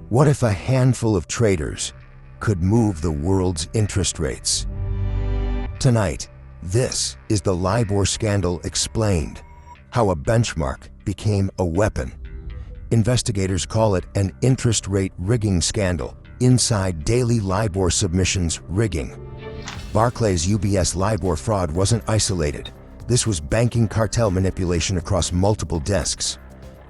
What if a handful of traders could move the world's interest rates? Tonight, this is the LIBOR scandal explained, how a benchmark became a weapon. Investigators call it an interest rate rigging scandal. Inside daily LIBOR submissions rigging. Barclays' UBS LIBOR fraud wasn't isolated. This was banking cartel manipulation across multiple desks.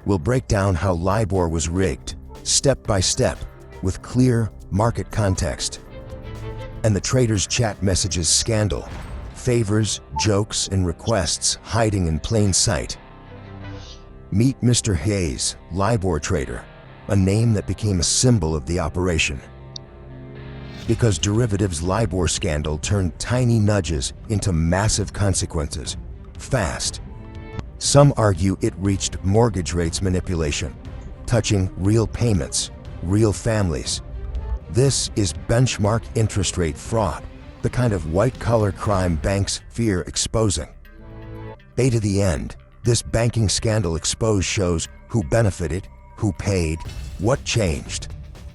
We'll break down how LIBOR was rigged, step by step, with clear market context. And the traders' chat messages scandal. Favors, jokes, and requests hiding in plain sight. Meet Mr. Hayes, LIBOR trader, a name that became a symbol of the operation. Because derivatives LIBOR scandal turned tiny nudges into massive consequences, fast. Some argue it reached mortgage rates manipulation, touching real payments, real families. This is benchmark interest rate fraud, the kind of white-collar crime banks fear exposing. A to the end, this banking scandal exposed shows who benefited, who paid, what changed.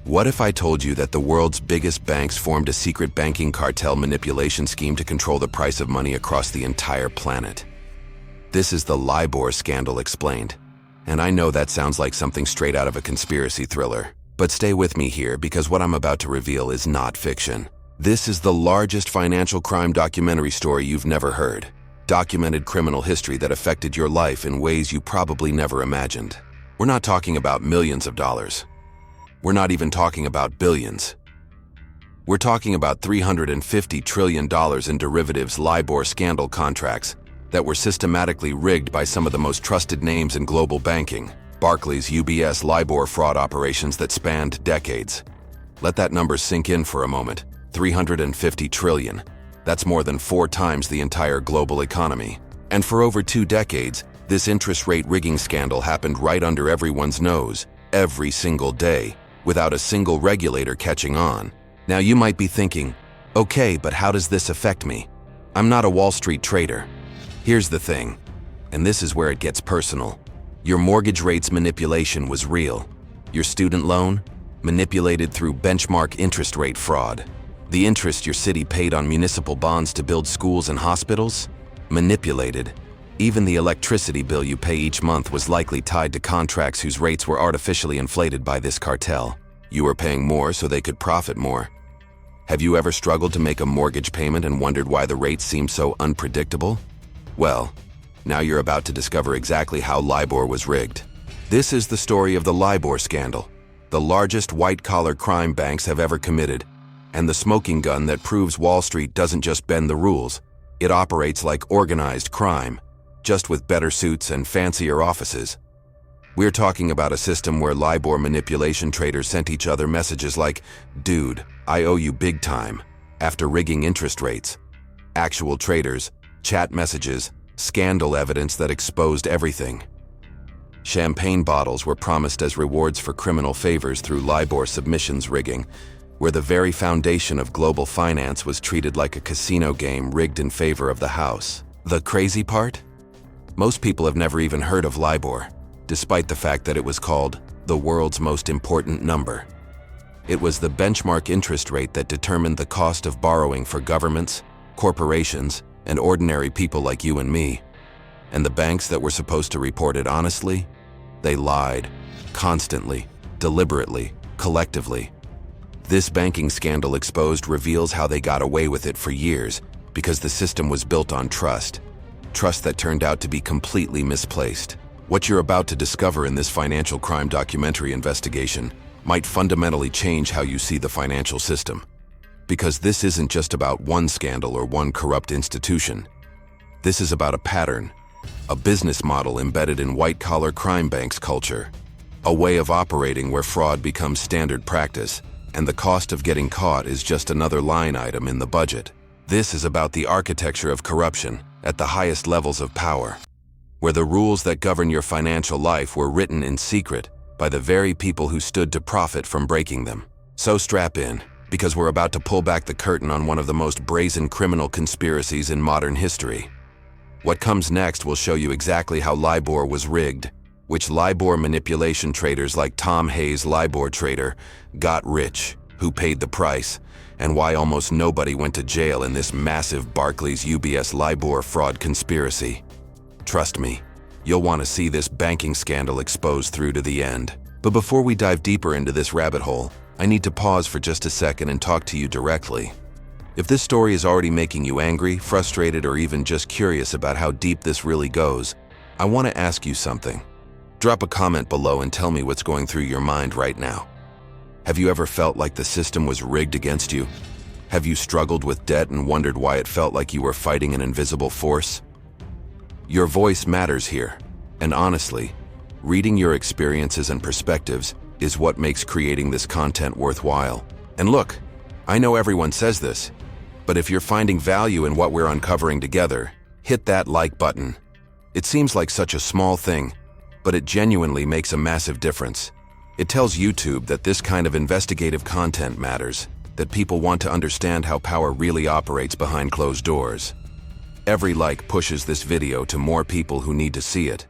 What if I told you that the world's biggest banks formed a secret banking cartel manipulation scheme to control the price of money across the entire planet? This is the LIBOR scandal explained. And I know that sounds like something straight out of a conspiracy thriller. But stay with me here, because what I'm about to reveal is not fiction. This is the largest financial crime documentary story you've never heard. Documented criminal history that affected your life in ways you probably never imagined. We're not talking about millions of dollars. We're not even talking about billions. We're talking about $350 trillion in derivatives LIBOR scandal contracts that were systematically rigged by some of the most trusted names in global banking. Barclays' UBS LIBOR fraud operations that spanned decades. Let that number sink in for a moment. 350 trillion. That's more than 4 times the entire global economy. And for over 2 decades, this interest rate rigging scandal happened right under everyone's nose, every single day, without a single regulator catching on. Now you might be thinking, okay, but how does this affect me? I'm not a Wall Street trader. Here's the thing, and this is where it gets personal. Your mortgage rates manipulation was real. Your student loan? Manipulated through benchmark interest rate fraud. The interest your city paid on municipal bonds to build schools and hospitals? Manipulated. Even the electricity bill you pay each month was likely tied to contracts whose rates were artificially inflated by this cartel. You were paying more so they could profit more. Have you ever struggled to make a mortgage payment and wondered why the rates seemed so unpredictable? Well, now you're about to discover exactly how LIBOR was rigged. This is the story of the LIBOR scandal, the largest white-collar crime banks have ever committed, and the smoking gun that proves Wall Street doesn't just bend the rules, it operates like organized crime, just with better suits and fancier offices. We're talking about a system where LIBOR manipulation traders sent each other messages like, "Dude, I owe you big time," after rigging interest rates. Actual traders, chat messages, scandal evidence that exposed everything. Champagne bottles were promised as rewards for criminal favors through LIBOR submissions rigging, where the very foundation of global finance was treated like a casino game rigged in favor of the house. The crazy part? Most people have never even heard of LIBOR, despite the fact that it was called the world's most important number. It was the benchmark interest rate that determined the cost of borrowing for governments, corporations, and ordinary people like you and me. And the banks that were supposed to report it honestly, they lied, constantly, deliberately, collectively. This banking scandal exposed reveals how they got away with it for years because the system was built on trust. Trust that turned out to be completely misplaced. What you're about to discover in this financial crime documentary investigation might fundamentally change how you see the financial system. Because this isn't just about one scandal or one corrupt institution. This is about a pattern, a business model embedded in white-collar crime banks culture, a way of operating where fraud becomes standard practice, and the cost of getting caught is just another line item in the budget. This is about the architecture of corruption at the highest levels of power, where the rules that govern your financial life were written in secret by the very people who stood to profit from breaking them. So strap in, because we're about to pull back the curtain on one of the most brazen criminal conspiracies in modern history. What comes next will show you exactly how LIBOR was rigged, which LIBOR manipulation traders like Tom Hayes, LIBOR trader, got rich, who paid the price, and why almost nobody went to jail in this massive Barclays UBS LIBOR fraud conspiracy. Trust me, you'll want to see this banking scandal exposed through to the end. But before we dive deeper into this rabbit hole, I need to pause for just a second and talk to you directly. If this story is already making you angry, frustrated, or even just curious about how deep this really goes, I want to ask you something. Drop a comment below and tell me what's going through your mind right now. Have you ever felt like the system was rigged against you? Have you struggled with debt and wondered why it felt like you were fighting an invisible force? Your voice matters here, and honestly, reading your experiences and perspectives is what makes creating this content worthwhile. And look, I know everyone says this, but if you're finding value in what we're uncovering together, hit that like button. It seems like such a small thing, but it genuinely makes a massive difference. It tells YouTube that this kind of investigative content matters, that people want to understand how power really operates behind closed doors. Every like pushes this video to more people who need to see it.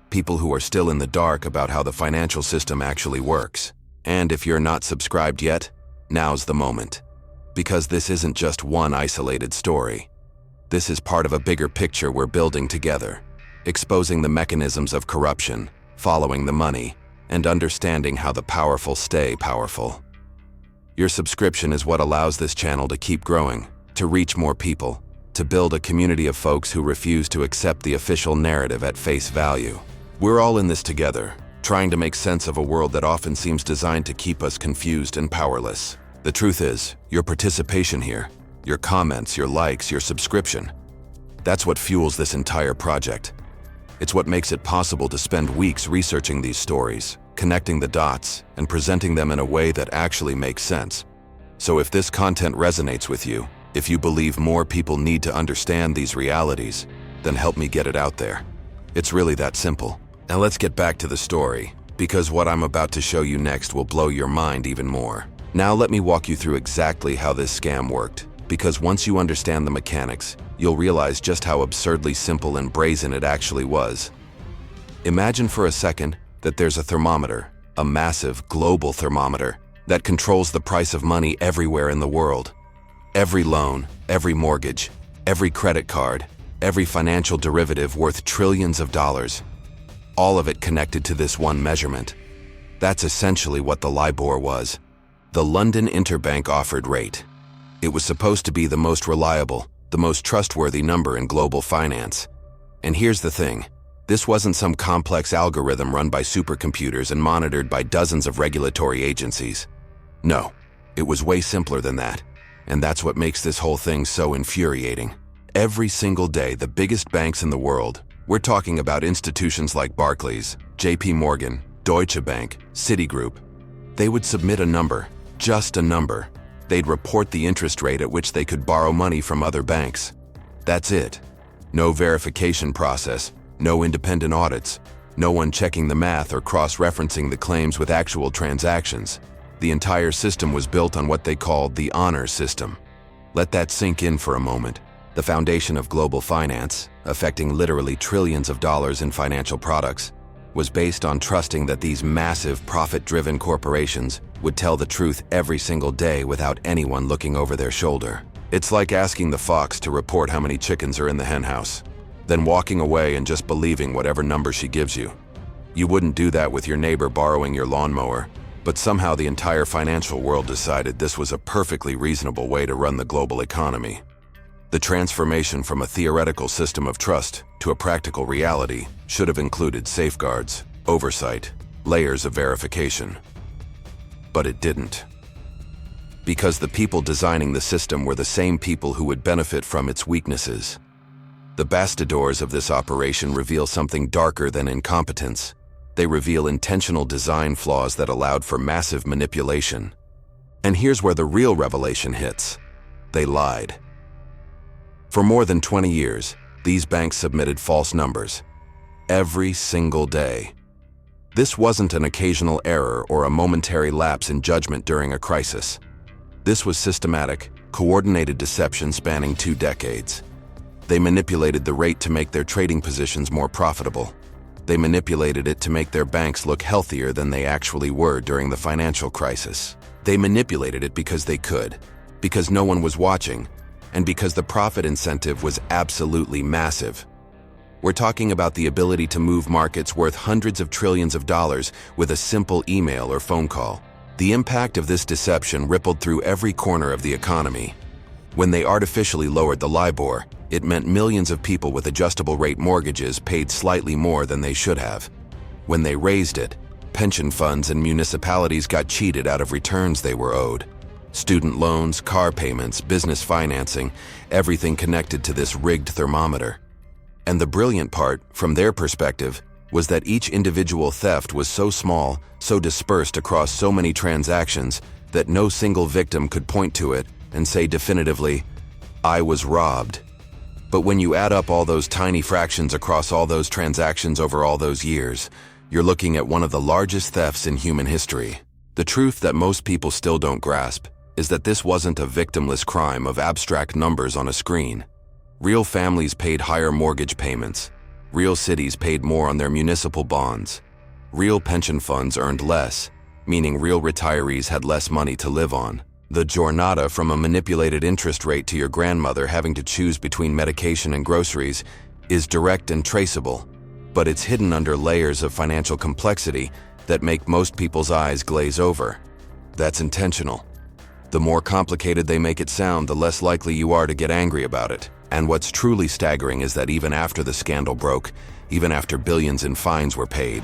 People who are still in the dark about how the financial system actually works. And if you're not subscribed yet, now's the moment. Because this isn't just one isolated story. This is part of a bigger picture we're building together, exposing the mechanisms of corruption, following the money, and understanding how the powerful stay powerful. Your subscription is what allows this channel to keep growing, to reach more people, to build a community of folks who refuse to accept the official narrative at face value. We're all in this together, trying to make sense of a world that often seems designed to keep us confused and powerless. The truth is, your participation here, your comments, your likes, your subscription, that's what fuels this entire project. It's what makes it possible to spend weeks researching these stories, connecting the dots, and presenting them in a way that actually makes sense. So if this content resonates with you, if you believe more people need to understand these realities, then help me get it out there. It's really that simple. Now let's get back to the story, because what I'm about to show you next will blow your mind even more. Now let me walk you through exactly how this scam worked, because once you understand the mechanics, you'll realize just how absurdly simple and brazen it actually was. Imagine for a second that there's a thermometer, a massive global thermometer, that controls the price of money everywhere in the world. Every loan, every mortgage, every credit card, every financial derivative worth trillions of dollars. All of it connected to this one measurement. That's essentially what the LIBOR was. The London Interbank Offered Rate. It was supposed to be the most reliable, the most trustworthy number in global finance. And here's the thing. This wasn't some complex algorithm run by supercomputers and monitored by dozens of regulatory agencies. No, it was way simpler than that. And that's what makes this whole thing so infuriating. Every single day, the biggest banks in the world, we're talking about institutions like Barclays, JP Morgan, Deutsche Bank, Citigroup, they would submit a number, just a number. They'd report the interest rate at which they could borrow money from other banks. That's it. No verification process, no independent audits, no one checking the math or cross-referencing the claims with actual transactions. The entire system was built on what they called the honor system. Let that sink in for a moment. The foundation of global finance, affecting literally trillions of dollars in financial products, was based on trusting that these massive profit-driven corporations would tell the truth every single day without anyone looking over their shoulder. It's like asking the fox to report how many chickens are in the henhouse, then walking away and just believing whatever number she gives you. You wouldn't do that with your neighbor borrowing your lawnmower, but somehow the entire financial world decided this was a perfectly reasonable way to run the global economy. The transformation from a theoretical system of trust to a practical reality should have included safeguards, oversight, layers of verification. But it didn't. Because the people designing the system were the same people who would benefit from its weaknesses. The bastidors of this operation reveal something darker than incompetence. They reveal intentional design flaws that allowed for massive manipulation. And here's where the real revelation hits. They lied. For more than 20 years, these banks submitted false numbers. Every single day. This wasn't an occasional error or a momentary lapse in judgment during a crisis. This was systematic, coordinated deception spanning 2 decades. They manipulated the rate to make their trading positions more profitable. They manipulated it to make their banks look healthier than they actually were during the financial crisis. They manipulated it because they could, because no one was watching, and because the profit incentive was absolutely massive. We're talking about the ability to move markets worth hundreds of trillions of dollars with a simple email or phone call. The impact of this deception rippled through every corner of the economy. When they artificially lowered the LIBOR, it meant millions of people with adjustable rate mortgages paid slightly more than they should have. When they raised it, pension funds and municipalities got cheated out of returns they were owed. Student loans, car payments, business financing, everything connected to this rigged thermometer. And the brilliant part, from their perspective, was that each individual theft was so small, so dispersed across so many transactions, that no single victim could point to it and say definitively, "I was robbed." But when you add up all those tiny fractions across all those transactions over all those years, you're looking at one of the largest thefts in human history. The truth that most people still don't grasp is that this wasn't a victimless crime of abstract numbers on a screen. Real families paid higher mortgage payments. Real cities paid more on their municipal bonds. Real pension funds earned less, meaning real retirees had less money to live on. The giornata from a manipulated interest rate to your grandmother having to choose between medication and groceries is direct and traceable, but it's hidden under layers of financial complexity that make most people's eyes glaze over. That's intentional. The more complicated they make it sound, the less likely you are to get angry about it. And what's truly staggering is that even after the scandal broke, even after billions in fines were paid,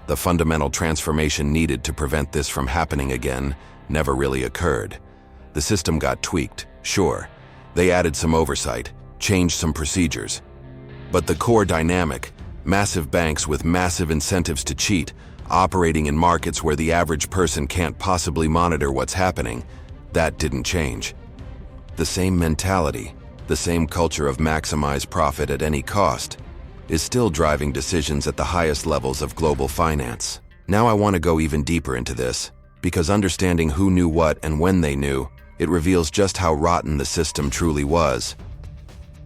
the fundamental transformation needed to prevent this from happening again never really occurred. The system got tweaked, sure. They added some oversight, changed some procedures. But the core dynamic, massive banks with massive incentives to cheat, operating in markets where the average person can't possibly monitor what's happening, that didn't change. The same mentality, the same culture of maximize profit at any cost, is still driving decisions at the highest levels of global finance. Now I want to go even deeper into this, because understanding who knew what and when they knew, it reveals just how rotten the system truly was.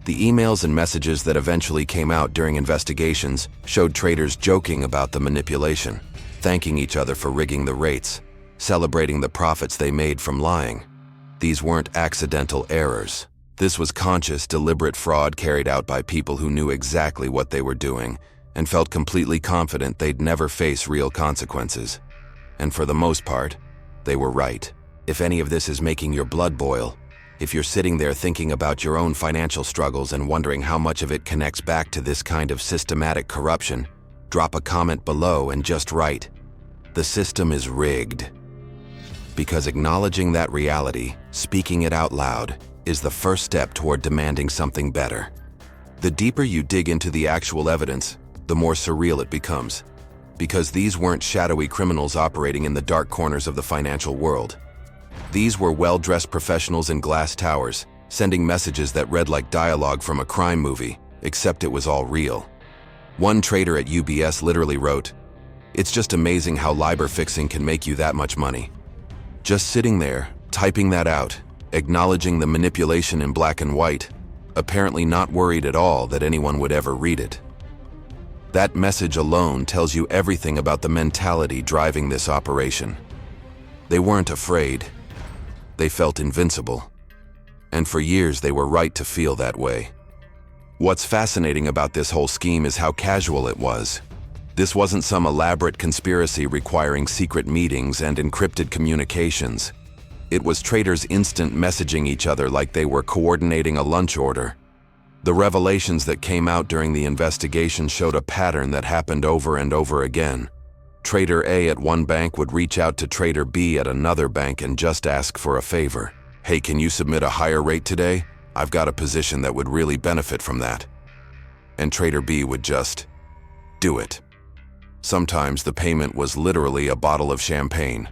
The emails and messages that eventually came out during investigations showed traders joking about the manipulation, thanking each other for rigging the rates, celebrating the profits they made from lying. These weren't accidental errors. This was conscious, deliberate fraud carried out by people who knew exactly what they were doing and felt completely confident they'd never face real consequences. And for the most part, they were right. If any of this is making your blood boil, if you're sitting there thinking about your own financial struggles and wondering how much of it connects back to this kind of systematic corruption, drop a comment below and just write, "The system is rigged." Because acknowledging that reality, speaking it out loud, is the first step toward demanding something better. The deeper you dig into the actual evidence, the more surreal it becomes. Because these weren't shadowy criminals operating in the dark corners of the financial world. These were well-dressed professionals in glass towers, sending messages that read like dialogue from a crime movie, except it was all real. One trader at UBS literally wrote, "It's just amazing how LIBOR fixing can make you that much money." Just sitting there, typing that out, acknowledging the manipulation in black and white, apparently not worried at all that anyone would ever read it. That message alone tells you everything about the mentality driving this operation. They weren't afraid. They felt invincible. And for years they were right to feel that way. What's fascinating about this whole scheme is how casual it was. This wasn't some elaborate conspiracy requiring secret meetings and encrypted communications. It was traders instant messaging each other like they were coordinating a lunch order. The revelations that came out during the investigation showed a pattern that happened over and over again. Trader A at one bank would reach out to Trader B at another bank and just ask for a favor. "Hey, can you submit a higher rate today? I've got a position that would really benefit from that." And Trader B would just do it. Sometimes the payment was literally a bottle of champagne.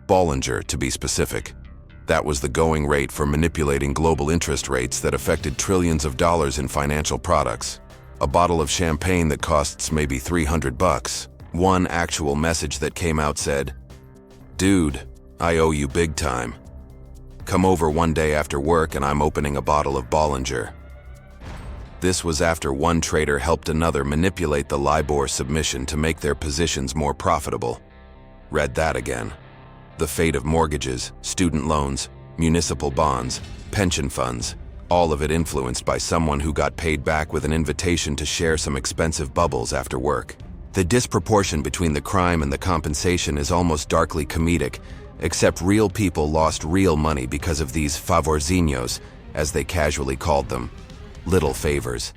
Bollinger, to be specific. That was the going rate for manipulating global interest rates that affected trillions of dollars in financial products. A bottle of champagne that costs maybe $300. One actual message that came out said, "Dude, I owe you big time. Come over one day after work and I'm opening a bottle of Bollinger." This was after one trader helped another manipulate the LIBOR submission to make their positions more profitable. Read that again. The fate of mortgages, student loans, municipal bonds, pension funds, all of it influenced by someone who got paid back with an invitation to share some expensive bubbles after work. The disproportion between the crime and the compensation is almost darkly comedic, except real people lost real money because of these favorzinhos, as they casually called them. Little favors.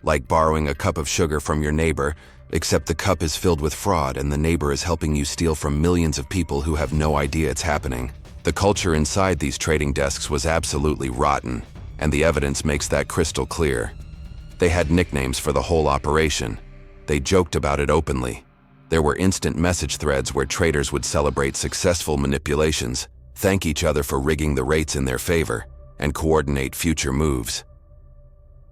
Like borrowing a cup of sugar from your neighbor, except the cup is filled with fraud and the neighbor is helping you steal from millions of people who have no idea it's happening. The culture inside these trading desks was absolutely rotten, and the evidence makes that crystal clear. They had nicknames for the whole operation. They joked about it openly. There were instant message threads where traders would celebrate successful manipulations, thank each other for rigging the rates in their favor, and coordinate future moves.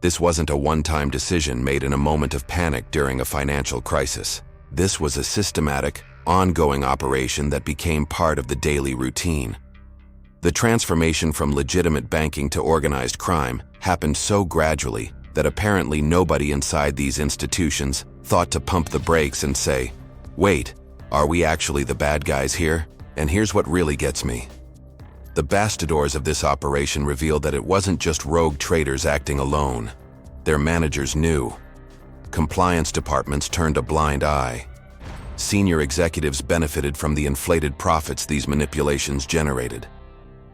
This wasn't a one-time decision made in a moment of panic during a financial crisis. This was a systematic, ongoing operation that became part of the daily routine. The transformation from legitimate banking to organized crime happened so gradually that apparently nobody inside these institutions thought to pump the brakes and say, "Wait, are we actually the bad guys here?" And here's what really gets me. The bastidors of this operation revealed that it wasn't just rogue traders acting alone. Their managers knew. Compliance departments turned a blind eye. Senior executives benefited from the inflated profits these manipulations generated.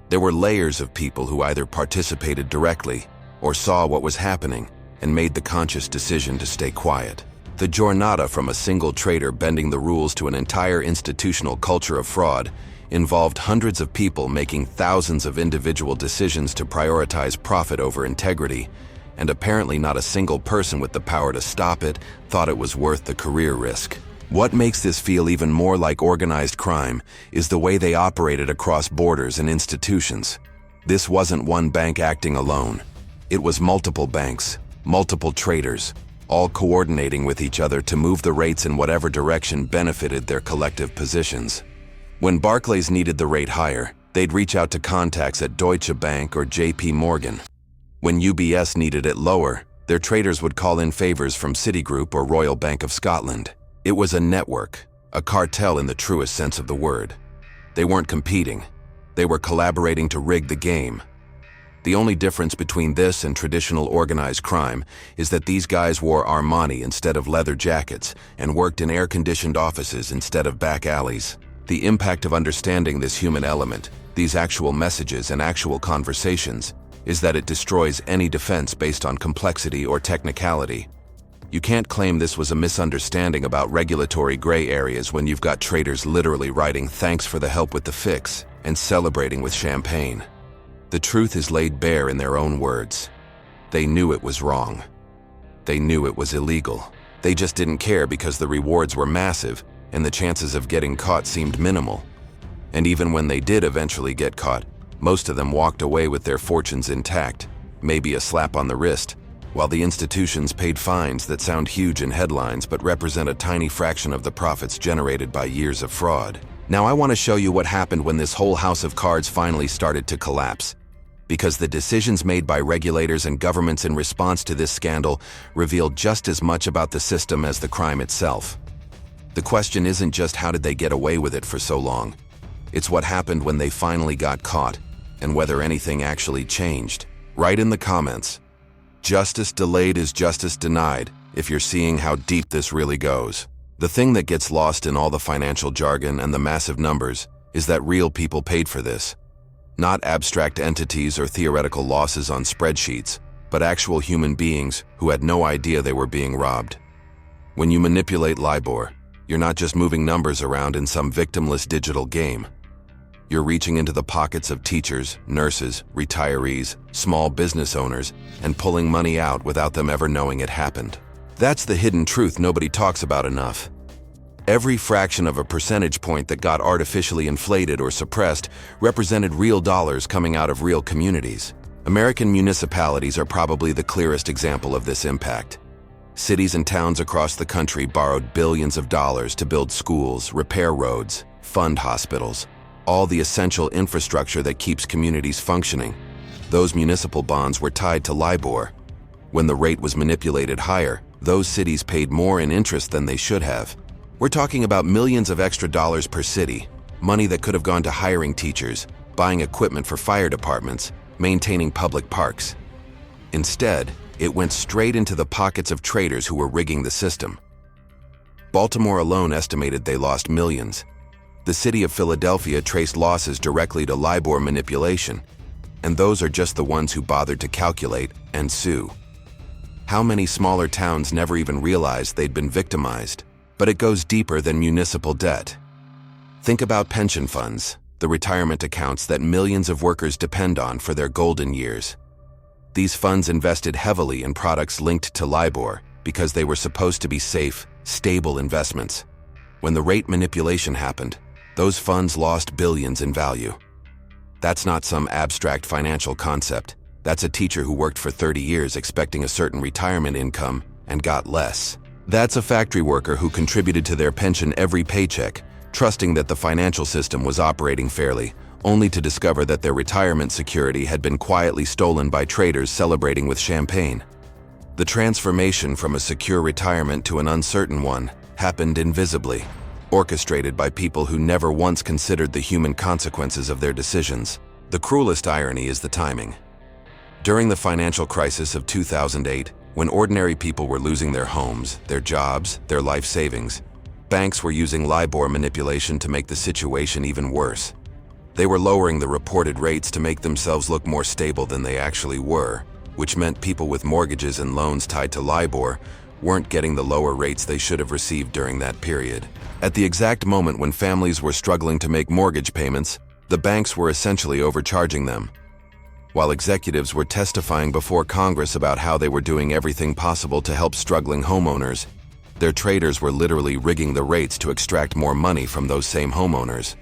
There were layers of people who either participated directly or saw what was happening and made the conscious decision to stay quiet. The jornada from a single trader bending the rules to an entire institutional culture of fraud involved hundreds of people making thousands of individual decisions to prioritize profit over integrity, and apparently not a single person with the power to stop it thought it was worth the career risk. What makes this feel even more like organized crime is the way they operated across borders and institutions. This wasn't one bank acting alone. It was multiple banks, multiple traders, all coordinating with each other to move the rates in whatever direction benefited their collective positions. When Barclays needed the rate higher, they'd reach out to contacts at Deutsche Bank or JP Morgan. When UBS needed it lower, their traders would call in favors from Citigroup or Royal Bank of Scotland. It was a network, a cartel in the truest sense of the word. They weren't competing. They were collaborating to rig the game. The only difference between this and traditional organized crime is that these guys wore Armani instead of leather jackets and worked in air-conditioned offices instead of back alleys. The impact of understanding this human element, these actual messages and actual conversations, is that it destroys any defense based on complexity or technicality. You can't claim this was a misunderstanding about regulatory gray areas when you've got traders literally writing "thanks for the help with the fix" and celebrating with champagne. The truth is laid bare in their own words. They knew it was wrong. They knew it was illegal. They just didn't care because the rewards were massive and the chances of getting caught seemed minimal. And even when they did eventually get caught, most of them walked away with their fortunes intact, maybe a slap on the wrist, while the institutions paid fines that sound huge in headlines but represent a tiny fraction of the profits generated by years of fraud. Now I want to show you what happened when this whole house of cards finally started to collapse, because the decisions made by regulators and governments in response to this scandal reveal just as much about the system as the crime itself. The question isn't just how did they get away with it for so long. It's what happened when they finally got caught, and whether anything actually changed. Write in the comments. Justice delayed is justice denied, if you're seeing how deep this really goes. The thing that gets lost in all the financial jargon and the massive numbers is that real people paid for this. Not abstract entities or theoretical losses on spreadsheets, but actual human beings who had no idea they were being robbed. When you manipulate LIBOR, you're not just moving numbers around in some victimless digital game. You're reaching into the pockets of teachers, nurses, retirees, small business owners, and pulling money out without them ever knowing it happened. That's the hidden truth nobody talks about enough. Every fraction of a percentage point that got artificially inflated or suppressed represented real dollars coming out of real communities. American municipalities are probably the clearest example of this impact. Cities and towns across the country borrowed billions of dollars to build schools, repair roads, fund hospitals, all the essential infrastructure that keeps communities functioning. Those municipal bonds were tied to LIBOR. When the rate was manipulated higher, those cities paid more in interest than they should have. We're talking about millions of extra dollars per city, money that could have gone to hiring teachers, buying equipment for fire departments, maintaining public parks. Instead, it went straight into the pockets of traders who were rigging the system. Baltimore alone estimated they lost millions. The city of Philadelphia traced losses directly to LIBOR manipulation, and those are just the ones who bothered to calculate and sue. How many smaller towns never even realized they'd been victimized? But it goes deeper than municipal debt. Think about pension funds, the retirement accounts that millions of workers depend on for their golden years. These funds invested heavily in products linked to LIBOR because they were supposed to be safe, stable investments. When the rate manipulation happened, those funds lost billions in value. That's not some abstract financial concept. That's a teacher who worked for 30 years expecting a certain retirement income and got less. That's a factory worker who contributed to their pension every paycheck, trusting that the financial system was operating fairly, only to discover that their retirement security had been quietly stolen by traders celebrating with champagne. The transformation from a secure retirement to an uncertain one happened invisibly, orchestrated by people who never once considered the human consequences of their decisions. The cruelest irony is the timing. During the financial crisis of 2008, when ordinary people were losing their homes, their jobs, their life savings, banks were using LIBOR manipulation to make the situation even worse. They were lowering the reported rates to make themselves look more stable than they actually were, which meant people with mortgages and loans tied to LIBOR weren't getting the lower rates they should have received during that period. At the exact moment when families were struggling to make mortgage payments, the banks were essentially overcharging them. While executives were testifying before Congress about how they were doing everything possible to help struggling homeowners, their traders were literally rigging the rates to extract more money from those same homeowners.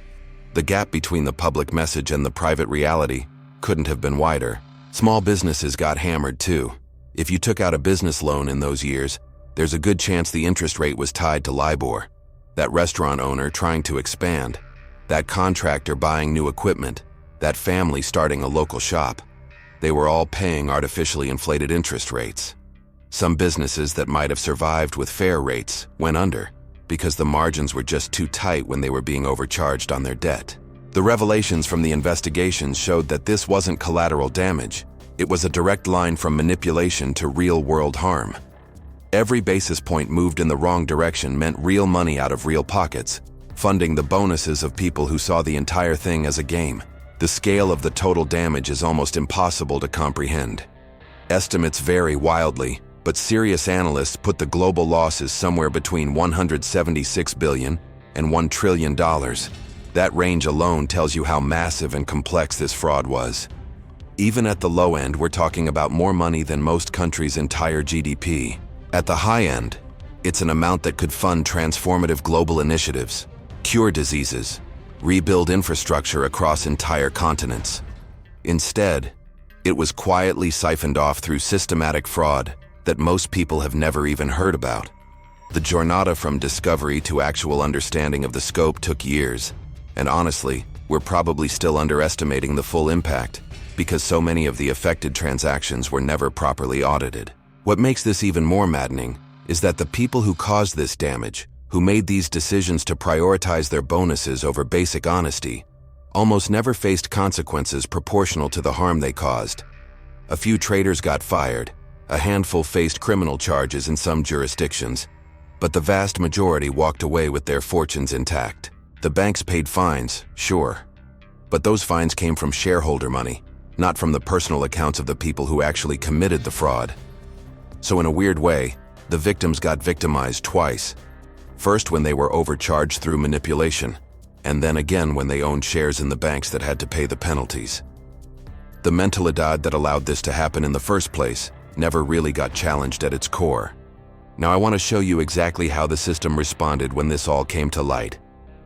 The gap between the public message and the private reality couldn't have been wider. Small businesses got hammered too. If you took out a business loan in those years, there's a good chance the interest rate was tied to LIBOR. That restaurant owner trying to expand, that contractor buying new equipment, that family starting a local shop, they were all paying artificially inflated interest rates. Some businesses that might have survived with fair rates went under because the margins were just too tight when they were being overcharged on their debt. The revelations from the investigations showed that this wasn't collateral damage. It was a direct line from manipulation to real-world harm. Every basis point moved in the wrong direction meant real money out of real pockets, funding the bonuses of people who saw the entire thing as a game. The scale of the total damage is almost impossible to comprehend. Estimates vary wildly, but serious analysts put the global losses somewhere between $176 billion and $1 trillion. That range alone tells you how massive and complex this fraud was. Even at the low end, we're talking about more money than most countries' entire GDP. At the high end, it's an amount that could fund transformative global initiatives, cure diseases, rebuild infrastructure across entire continents. Instead, it was quietly siphoned off through systematic fraud that most people have never even heard about. The giornata from discovery to actual understanding of the scope took years, and honestly, we're probably still underestimating the full impact because so many of the affected transactions were never properly audited. What makes this even more maddening is that the people who caused this damage, who made these decisions to prioritize their bonuses over basic honesty, almost never faced consequences proportional to the harm they caused. A few traders got fired, a handful faced criminal charges in some jurisdictions, but the vast majority walked away with their fortunes intact. The banks paid fines, sure, but those fines came from shareholder money, not from the personal accounts of the people who actually committed the fraud. So in a weird way, the victims got victimized twice. First when they were overcharged through manipulation, and then again when they owned shares in the banks that had to pay the penalties. The mentalidad that allowed this to happen in the first place never really got challenged at its core. Now I want to show you exactly how the system responded when this all came to light,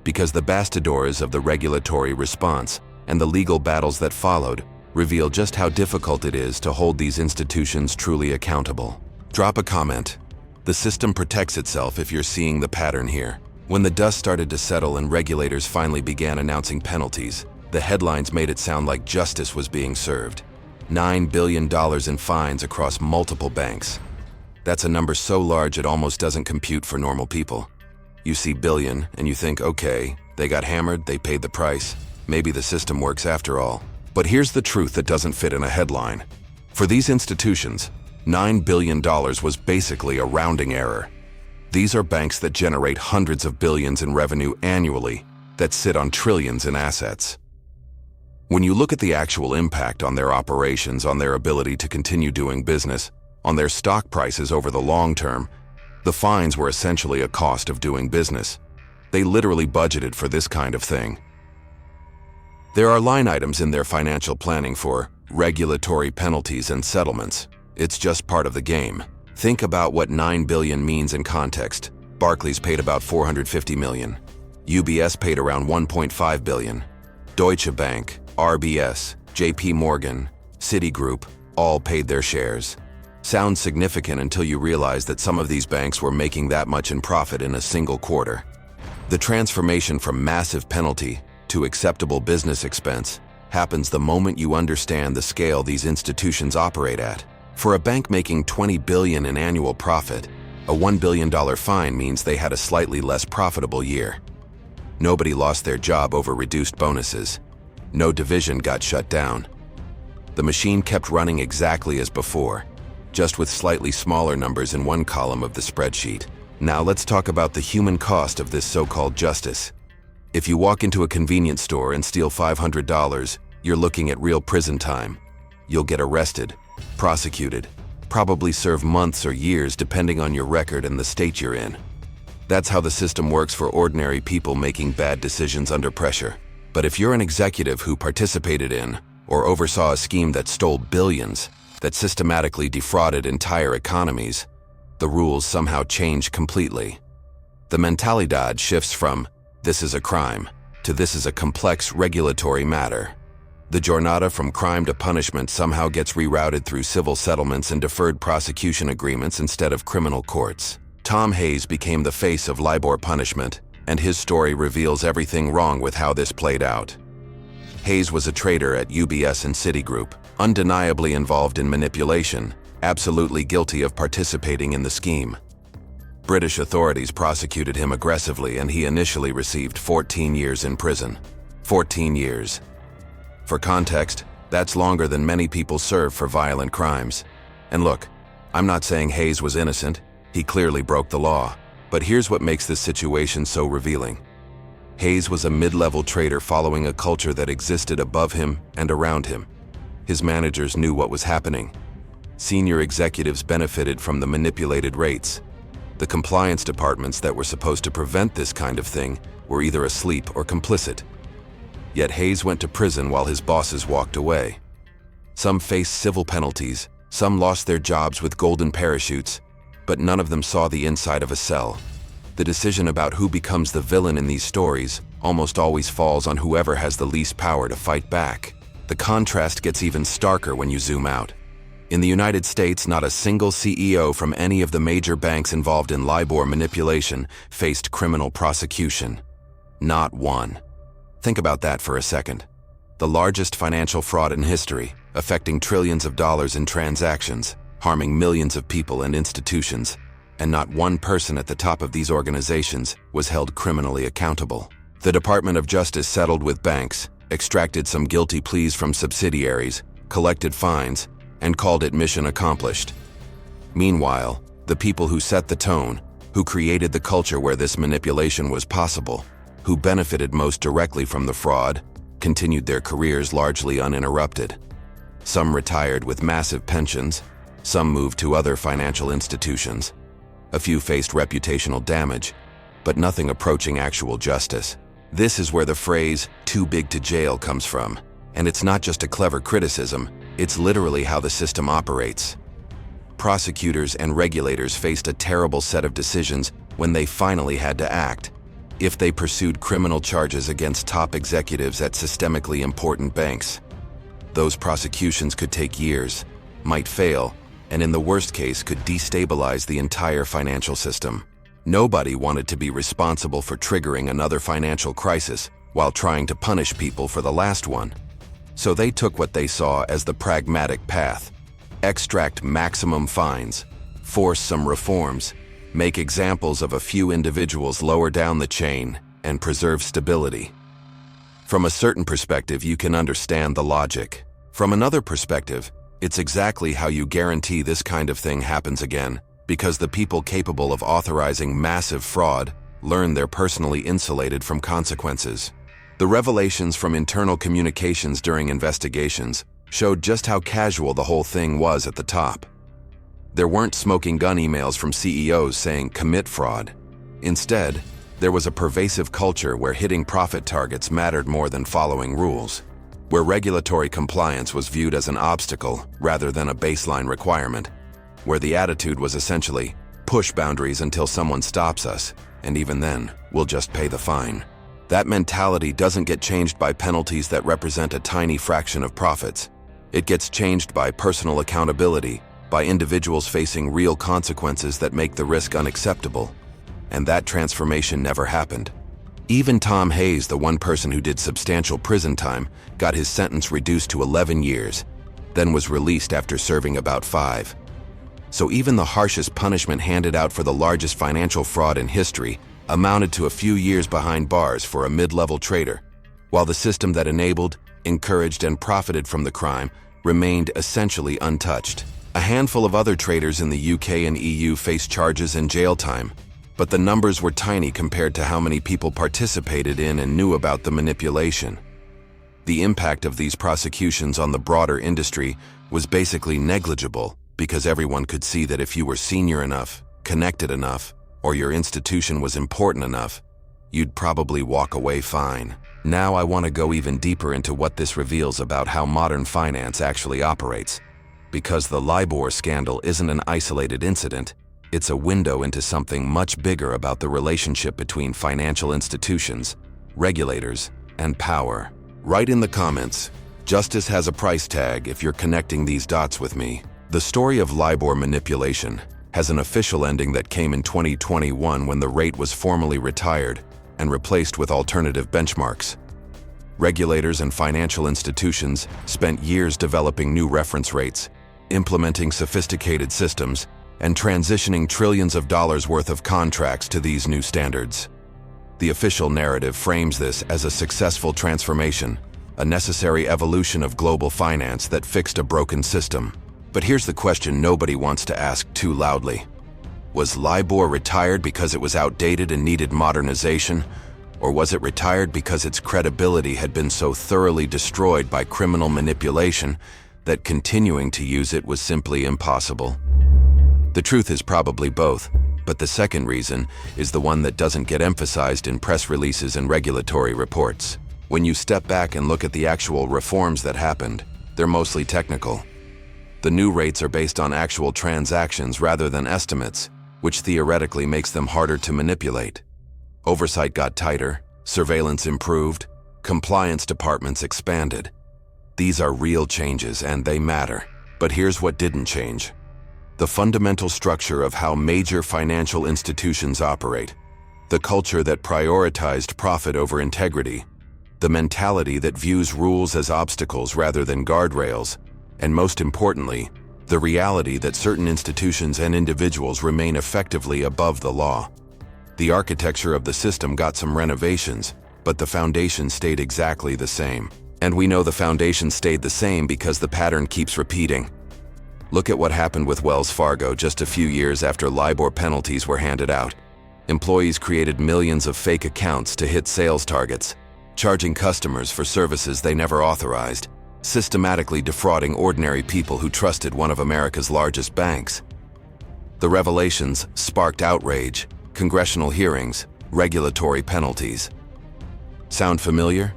because the bastidors of the regulatory response and the legal battles that followed reveal just how difficult it is to hold these institutions truly accountable. Drop a comment. The system protects itself if you're seeing the pattern here. When the dust started to settle and regulators finally began announcing penalties, the headlines made it sound like justice was being served. $9 billion in fines across multiple banks. That's a number so large it almost doesn't compute for normal people. You see billion and you think, okay, they got hammered, they paid the price. Maybe the system works after all. But here's the truth that doesn't fit in a headline. For these institutions, $9 billion was basically a rounding error. These are banks that generate hundreds of billions in revenue annually, that sit on trillions in assets. When you look at the actual impact on their operations, on their ability to continue doing business, on their stock prices over the long term, the fines were essentially a cost of doing business. They literally budgeted for this kind of thing. There are line items in their financial planning for regulatory penalties and settlements. It's just part of the game. Think about what $9 billion means in context. Barclays paid about $450 million. UBS paid around $1.5 billion. Deutsche Bank, RBS, JP Morgan, Citigroup, all paid their shares. Sounds significant until you realize that some of these banks were making that much in profit in a single quarter. The transformation from massive penalty to acceptable business expense happens the moment you understand the scale these institutions operate at. For a bank making $20 billion in annual profit, a $1 billion fine means they had a slightly less profitable year. Nobody lost their job over reduced bonuses. No division got shut down. The machine kept running exactly as before, just with slightly smaller numbers in one column of the spreadsheet. Now let's talk about the human cost of this so-called justice. If you walk into a convenience store and steal $500, you're looking at real prison time. You'll get arrested, prosecuted, probably serve months or years depending on your record and the state you're in. That's how the system works for ordinary people making bad decisions under pressure. But if you're an executive who participated in or oversaw a scheme that stole billions, that systematically defrauded entire economies, the rules somehow change completely. The mentalidad shifts from "this is a crime" to "this is a complex regulatory matter." The jornada from crime to punishment somehow gets rerouted through civil settlements and deferred prosecution agreements instead of criminal courts. Tom Hayes became the face of LIBOR punishment, and his story reveals everything wrong with how this played out. Hayes was a trader at UBS and Citigroup, undeniably involved in manipulation, absolutely guilty of participating in the scheme. British authorities prosecuted him aggressively and he initially received 14 years in prison. 14 years. For context, that's longer than many people serve for violent crimes. And look, I'm not saying Hayes was innocent. He clearly broke the law. But here's what makes this situation so revealing. Hayes was a mid-level trader following a culture that existed above him and around him. His managers knew what was happening. Senior executives benefited from the manipulated rates. The compliance departments that were supposed to prevent this kind of thing were either asleep or complicit. Yet Hayes went to prison while his bosses walked away. Some faced civil penalties, some lost their jobs with golden parachutes, but none of them saw the inside of a cell. The decision about who becomes the villain in these stories almost always falls on whoever has the least power to fight back. The contrast gets even starker when you zoom out. In the United States, not a single CEO from any of the major banks involved in LIBOR manipulation faced criminal prosecution. Not one. Think about that for a second. The largest financial fraud in history, affecting trillions of dollars in transactions, harming millions of people and institutions, and not one person at the top of these organizations was held criminally accountable. The Department of Justice settled with banks, extracted some guilty pleas from subsidiaries, collected fines, and called it mission accomplished. Meanwhile, the people who set the tone, who created the culture where this manipulation was possible, who benefited most directly from the fraud, continued their careers largely uninterrupted. Some retired with massive pensions, some moved to other financial institutions. A few faced reputational damage, but nothing approaching actual justice. This is where the phrase, "too big to jail," comes from. And it's not just a clever criticism, it's literally how the system operates. Prosecutors and regulators faced a terrible set of decisions when they finally had to act. If they pursued criminal charges against top executives at systemically important banks, those prosecutions could take years, might fail, and in the worst case could destabilize the entire financial system. Nobody wanted to be responsible for triggering another financial crisis while trying to punish people for the last one. So they took what they saw as the pragmatic path: extract maximum fines, force some reforms, make examples of a few individuals lower down the chain, and preserve stability. From a certain perspective, you can understand the logic. From another perspective, it's exactly how you guarantee this kind of thing happens again, because the people capable of authorizing massive fraud learn they're personally insulated from consequences. The revelations from internal communications during investigations showed just how casual the whole thing was at the top. There weren't smoking gun emails from CEOs saying commit fraud. Instead, there was a pervasive culture where hitting profit targets mattered more than following rules, where regulatory compliance was viewed as an obstacle rather than a baseline requirement, where the attitude was essentially, push boundaries until someone stops us, and even then, we'll just pay the fine. That mentality doesn't get changed by penalties that represent a tiny fraction of profits. It gets changed by personal accountability, by individuals facing real consequences that make the risk unacceptable. And that transformation never happened. Even Tom Hayes, the one person who did substantial prison time, got his sentence reduced to 11 years, then was released after serving about 5. So even the harshest punishment handed out for the largest financial fraud in history amounted to a few years behind bars for a mid-level trader, while the system that enabled, encouraged, and profited from the crime remained essentially untouched. A handful of other traders in the UK and EU faced charges and jail time, but the numbers were tiny compared to how many people participated in and knew about the manipulation. The impact of these prosecutions on the broader industry was basically negligible, because everyone could see that if you were senior enough, connected enough, or your institution was important enough, you'd probably walk away fine. Now I want to go even deeper into what this reveals about how modern finance actually operates. Because the LIBOR scandal isn't an isolated incident, it's a window into something much bigger about the relationship between financial institutions, regulators, and power. Write in the comments, "Justice has a price tag," if you're connecting these dots with me. The story of LIBOR manipulation has an official ending that came in 2021 when the rate was formally retired and replaced with alternative benchmarks. Regulators and financial institutions spent years developing new reference rates, implementing sophisticated systems, and transitioning trillions of dollars worth of contracts to these new standards. The official narrative frames this as a successful transformation, a necessary evolution of global finance that fixed a broken system. But here's the question nobody wants to ask too loudly. Was LIBOR retired because it was outdated and needed modernization? Or was it retired because its credibility had been so thoroughly destroyed by criminal manipulation that continuing to use it was simply impossible? The truth is probably both, but the second reason is the one that doesn't get emphasized in press releases and regulatory reports. When you step back and look at the actual reforms that happened, they're mostly technical. The new rates are based on actual transactions rather than estimates, which theoretically makes them harder to manipulate. Oversight got tighter, surveillance improved, compliance departments expanded. These are real changes and they matter. But here's what didn't change: the fundamental structure of how major financial institutions operate, the culture that prioritized profit over integrity, the mentality that views rules as obstacles rather than guardrails, and most importantly, the reality that certain institutions and individuals remain effectively above the law. The architecture of the system got some renovations, but the foundation stayed exactly the same. And we know the foundation stayed the same because the pattern keeps repeating. Look at what happened with Wells Fargo just a few years after LIBOR penalties were handed out. Employees created millions of fake accounts to hit sales targets, charging customers for services they never authorized, systematically defrauding ordinary people who trusted one of America's largest banks. The revelations sparked outrage, congressional hearings, regulatory penalties. Sound familiar?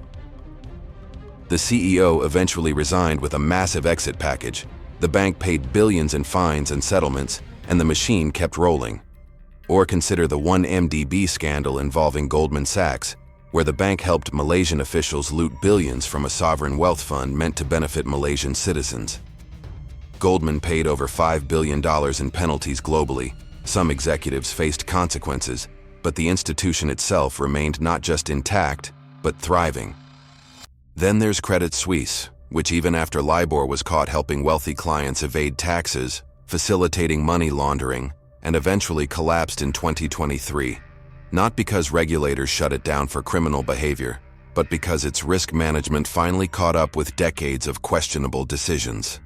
The CEO eventually resigned with a massive exit package. The bank paid billions in fines and settlements, and the machine kept rolling. Or consider the 1MDB scandal involving Goldman Sachs, where the bank helped Malaysian officials loot billions from a sovereign wealth fund meant to benefit Malaysian citizens. Goldman paid over $5 billion in penalties globally. Some executives faced consequences, but the institution itself remained not just intact, but thriving. Then there's Credit Suisse, which even after LIBOR was caught helping wealthy clients evade taxes, facilitating money laundering, and eventually collapsed in 2023. Not because regulators shut it down for criminal behavior, but because its risk management finally caught up with decades of questionable decisions.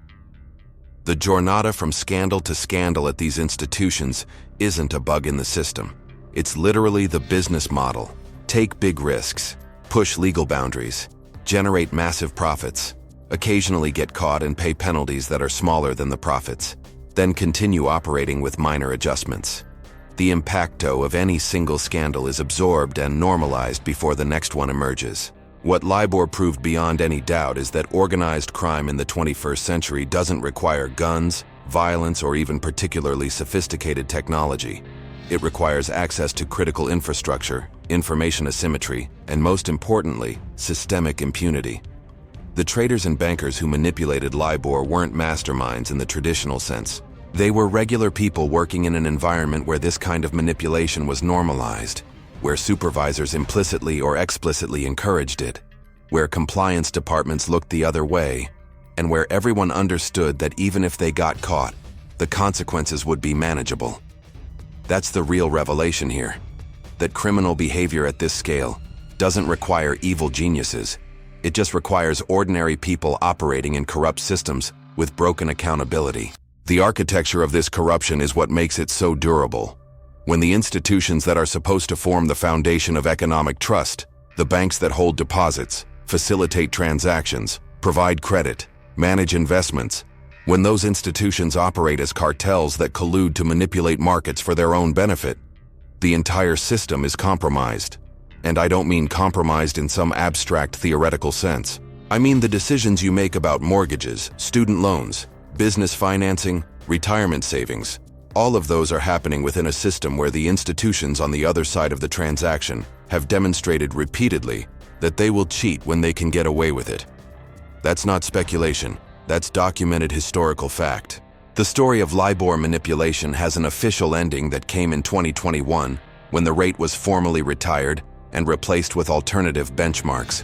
The jornada from scandal to scandal at these institutions isn't a bug in the system. It's literally the business model. Take big risks, push legal boundaries, generate massive profits, occasionally get caught and pay penalties that are smaller than the profits, then continue operating with minor adjustments. The impacto of any single scandal is absorbed and normalized before the next one emerges. What LIBOR proved beyond any doubt is that organized crime in the 21st century doesn't require guns, violence, or even particularly sophisticated technology. It requires access to critical infrastructure, information asymmetry, and most importantly, systemic impunity. The traders and bankers who manipulated LIBOR weren't masterminds in the traditional sense. They were regular people working in an environment where this kind of manipulation was normalized, where supervisors implicitly or explicitly encouraged it, where compliance departments looked the other way, and where everyone understood that even if they got caught, the consequences would be manageable. That's the real revelation here, that criminal behavior at this scale doesn't require evil geniuses. It just requires ordinary people operating in corrupt systems with broken accountability. The architecture of this corruption is what makes it so durable. When the institutions that are supposed to form the foundation of economic trust, the banks that hold deposits, facilitate transactions, provide credit, manage investments, when those institutions operate as cartels that collude to manipulate markets for their own benefit, the entire system is compromised. And I don't mean compromised in some abstract theoretical sense. I mean the decisions you make about mortgages, student loans, business financing, retirement savings. All of those are happening within a system where the institutions on the other side of the transaction have demonstrated repeatedly that they will cheat when they can get away with it. That's not speculation, that's documented historical fact. The story of LIBOR manipulation has an official ending that came in 2021 when the rate was formally retired and replaced with alternative benchmarks.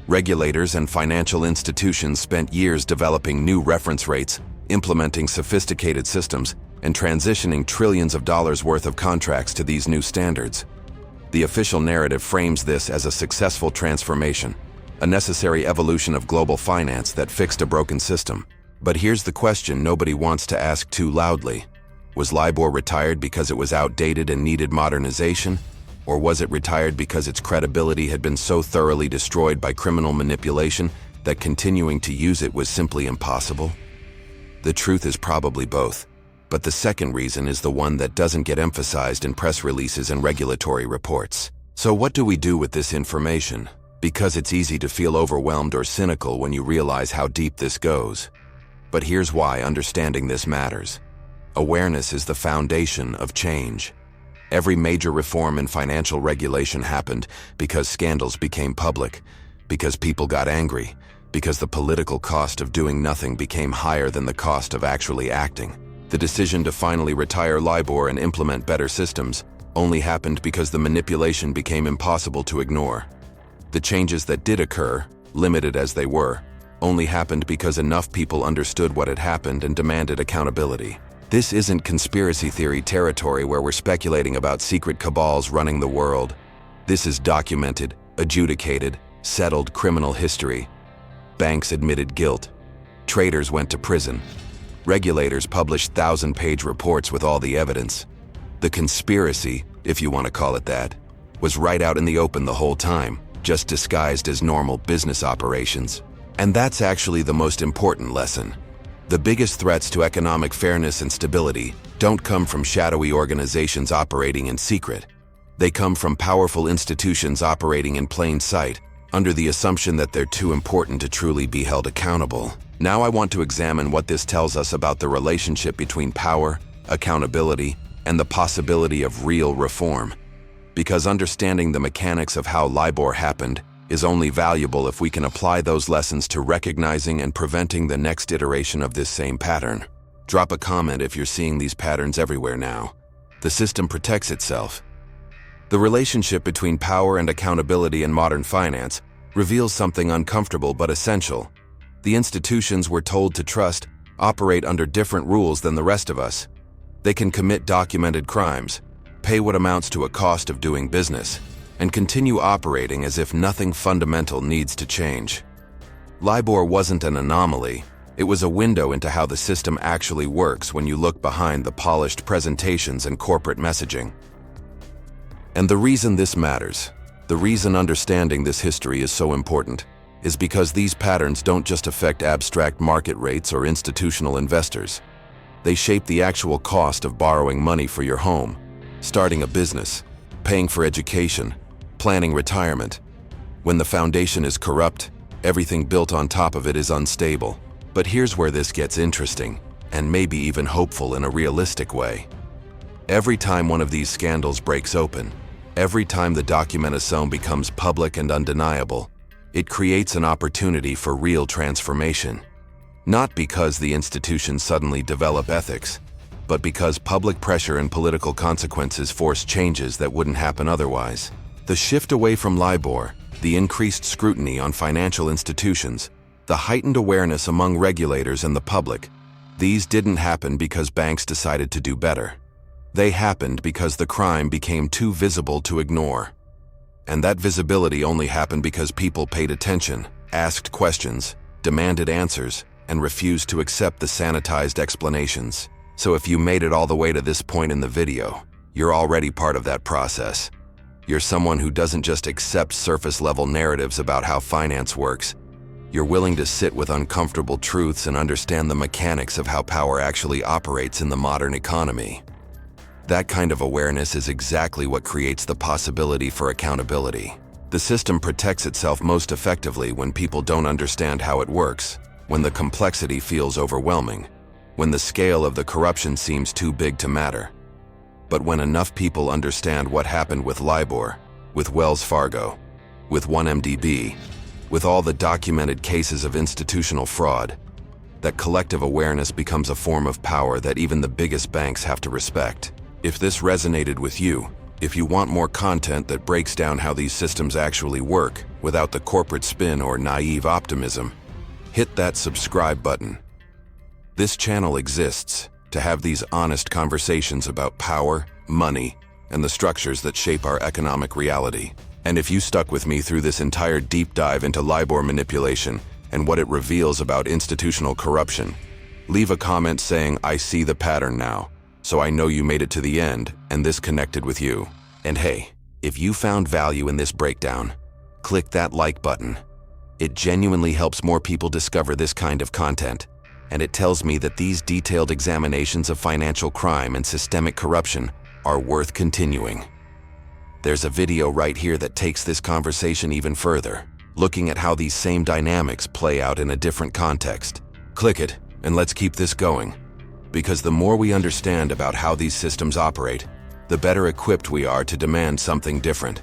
Regulators and financial institutions spent years developing new reference rates, implementing sophisticated systems, and transitioning trillions of dollars worth of contracts to these new standards. The official narrative frames this as a successful transformation, a necessary evolution of global finance that fixed a broken system. But here's the question nobody wants to ask too loudly. Was LIBOR retired because it was outdated and needed modernization? Or was it retired because its credibility had been so thoroughly destroyed by criminal manipulation that continuing to use it was simply impossible? The truth is probably both, but the second reason is the one that doesn't get emphasized in press releases and regulatory reports. So what do we do with this information? Because it's easy to feel overwhelmed or cynical when you realize how deep this goes. But here's why understanding this matters. Awareness is the foundation of change. Every major reform in financial regulation happened because scandals became public, because people got angry, because the political cost of doing nothing became higher than the cost of actually acting. The decision to finally retire LIBOR and implement better systems only happened because the manipulation became impossible to ignore. The changes that did occur, limited as they were, only happened because enough people understood what had happened and demanded accountability. This isn't conspiracy theory territory where we're speculating about secret cabals running the world. This is documented, adjudicated, settled criminal history. Banks admitted guilt. Traders went to prison. Regulators published 1,000-page reports with all the evidence. The conspiracy, if you want to call it that, was right out in the open the whole time, just disguised as normal business operations. And that's actually the most important lesson. The biggest threats to economic fairness and stability don't come from shadowy organizations operating in secret. They come from powerful institutions operating in plain sight, under the assumption that they're too important to truly be held accountable. Now I want to examine what this tells us about the relationship between power, accountability, and the possibility of real reform. Because understanding the mechanics of how LIBOR happened is only valuable if we can apply those lessons to recognizing and preventing the next iteration of this same pattern. Drop a comment if you're seeing these patterns everywhere now. The system protects itself. The relationship between power and accountability in modern finance reveals something uncomfortable but essential. The institutions we're told to trust operate under different rules than the rest of us. They can commit documented crimes, pay what amounts to a cost of doing business, and continue operating as if nothing fundamental needs to change. LIBOR wasn't an anomaly. It was a window into how the system actually works when you look behind the polished presentations and corporate messaging. And the reason this matters, the reason understanding this history is so important, is because these patterns don't just affect abstract market rates or institutional investors. They shape the actual cost of borrowing money for your home, starting a business, paying for education, planning retirement. When the foundation is corrupt, everything built on top of it is unstable. But here's where this gets interesting, and maybe even hopeful in a realistic way. Every time one of these scandals breaks open, every time the documentation becomes public and undeniable, it creates an opportunity for real transformation. Not because the institutions suddenly develop ethics, but because public pressure and political consequences force changes that wouldn't happen otherwise. The shift away from LIBOR, the increased scrutiny on financial institutions, the heightened awareness among regulators and the public, these didn't happen because banks decided to do better. They happened because the crime became too visible to ignore. And that visibility only happened because people paid attention, asked questions, demanded answers, and refused to accept the sanitized explanations. So if you made it all the way to this point in the video, you're already part of that process. You're someone who doesn't just accept surface-level narratives about how finance works. You're willing to sit with uncomfortable truths and understand the mechanics of how power actually operates in the modern economy. That kind of awareness is exactly what creates the possibility for accountability. The system protects itself most effectively when people don't understand how it works, when the complexity feels overwhelming, when the scale of the corruption seems too big to matter. But when enough people understand what happened with LIBOR, with Wells Fargo, with 1MDB, with all the documented cases of institutional fraud, that collective awareness becomes a form of power that even the biggest banks have to respect. If this resonated with you, if you want more content that breaks down how these systems actually work without the corporate spin or naive optimism, hit that subscribe button. This channel exists to have these honest conversations about power, money, and the structures that shape our economic reality. And if you stuck with me through this entire deep dive into LIBOR manipulation and what it reveals about institutional corruption, leave a comment saying, "I see the pattern now," so I know you made it to the end and this connected with you. And hey, if you found value in this breakdown, click that like button. It genuinely helps more people discover this kind of content, and it tells me that these detailed examinations of financial crime and systemic corruption are worth continuing. There's a video right here that takes this conversation even further, looking at how these same dynamics play out in a different context. Click it, and let's keep this going. Because the more we understand about how these systems operate, the better equipped we are to demand something different.